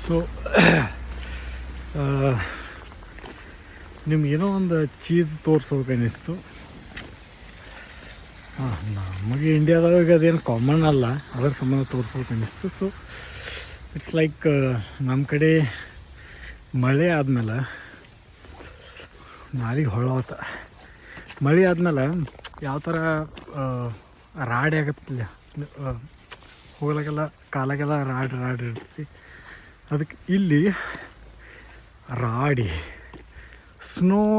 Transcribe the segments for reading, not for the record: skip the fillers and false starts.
So ನಿಮ್ಗೇನೋ ಒಂದು cheese ತೋರಿಸೋಕೆ ಅನ್ನಿಸ್ತು. ನಮಗೆ ಇಂಡಿಯಾದಾಗ ಅದೇನು ಕಾಮನ್ ಅಲ್ಲ, ಅದರ ಸಂಬಂಧ ತೋರಿಸ್ಬೇಕು ಅನ್ನಿಸ್ತು. ಸೊ ಇಟ್ಸ್ ಲೈಕ್ ನಮ್ಮ ಕಡೆ ಮಳೆ ಆದಮೇಲೆ ನಾಳೆಗೆ ಹೊಳ್ಳಾವತ್ತ ಮಳೆ ಆದಮೇಲೆ ಯಾವ ಥರ ರಾಡಿ ಆಗತ್ತಿಲ್ಲ, ಹೋಗ್ಲಾಗೆಲ್ಲ ಕಾಲಾಗೆಲ್ಲ ರಾಡಿ ಇರ್ತೈತಿ. ಅದಕ್ಕೆ ಇಲ್ಲಿ ರಾಡಿ ಸ್ನೋದ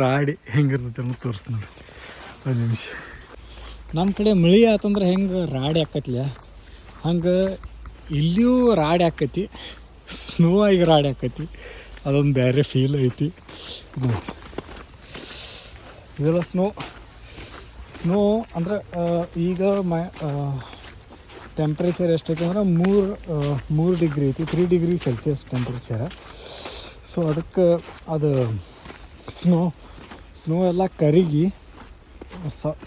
ರಾಡಿ ಹೆಂಗಿರ್ತೈತೆ ಅನ್ನೋದು ತೋರಿಸ್ ನೋಡಿ ಒಂದು ನಿಮಿಷ. ನಮ್ಮ ಕಡೆ ಮಳೆ ಆತಂದ್ರೆ ಹೆಂಗೆ ರಾಡಿ ಆಕೈತಿಲ್ಲ, ಹಂಗೆ ಇಲ್ಲಿಯೂ ರಾಡಿ ಆಕೈತಿ, ಸ್ನೋ ಆಗಿ ರಾಡಿ ಆಕೈತಿ. ಅದೊಂದು ಬೇರೆ ಫೀಲ್ ಐತಿ. ಇದೆಲ್ಲ ಸ್ನೋ ಅಂದ್ರೆ ಈಗ ಟೆಂಪ್ರೇಚರ್ ಎಷ್ಟೈತಿ ಅಂದ್ರೆ 3 ಡಿಗ್ರಿ ಐತಿ, 3 ಡಿಗ್ರಿ ಸೆಲ್ಸಿಯಸ್ ಟೆಂಪ್ರೇಚರ. ಸೊ ಅದಕ್ಕೆ ಅದು ಸ್ನೋ ಎಲ್ಲ ಕರಗಿ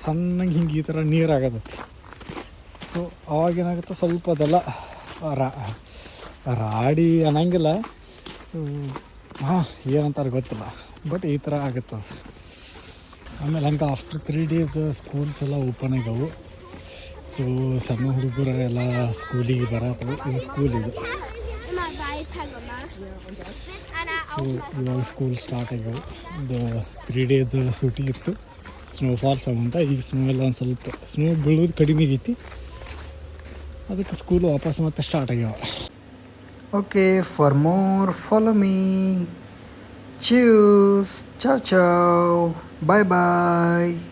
ಸಣ್ಣಗೆ ಹಿಂಗೆ ಈ ಥರ ನೀರಾಗತ್ತೈತಿ. ಸೊ ಅವಾಗೇನಾಗುತ್ತೆ, ಸ್ವಲ್ಪ ಅದೆಲ್ಲ ರಾಡಿ ಅನ್ನಂಗಿಲ್ಲ, ಏನಂತಾರೆ ಗೊತ್ತಿಲ್ಲ, ಬಟ್ ಈ ಥರ ಆಗುತ್ತೆ. ಆಮೇಲೆ ಹಂಗೆ ಆಫ್ಟರ್ 3 ಡೇಸ್ ಸ್ಕೂಲ್ಸ್ ಎಲ್ಲ ಓಪನ್ ಆಗ್ಯಾವು. ಸೊ ಸಣ್ಣ ಹುಡುಗರು ಎಲ್ಲ ಸ್ಕೂಲಿಗೆ ಬರತ್ತವು. ಇದು ಸ್ಕೂಲ್ ಇದು. ಸೊ ಇವಾಗ ಸ್ಕೂಲ್ ಸ್ಟಾರ್ಟ್ ಆಗ್ಯಾವು. ಒಂದು 3 ಡೇಸ್ ಸೂಟಿ ಇತ್ತು ಸ್ನೋಫಾಲ್ ಸಂಬಂಧ. ಈಗ ಸ್ನೋ ಎಲ್ಲ ಒಂದು ಸ್ವಲ್ಪ ಸ್ನೋ ಬೀಳೋದು ಕಡಿಮೆ ಆಗೈತಿ, ಅದಕ್ಕೆ ಸ್ಕೂಲ್ ವಾಪಸ್ ಮತ್ತೆ ಸ್ಟಾರ್ಟ್ ಆಗ್ಯಾವ. Okay, for more follow me. Cheers. Ciao ciao. Bye bye.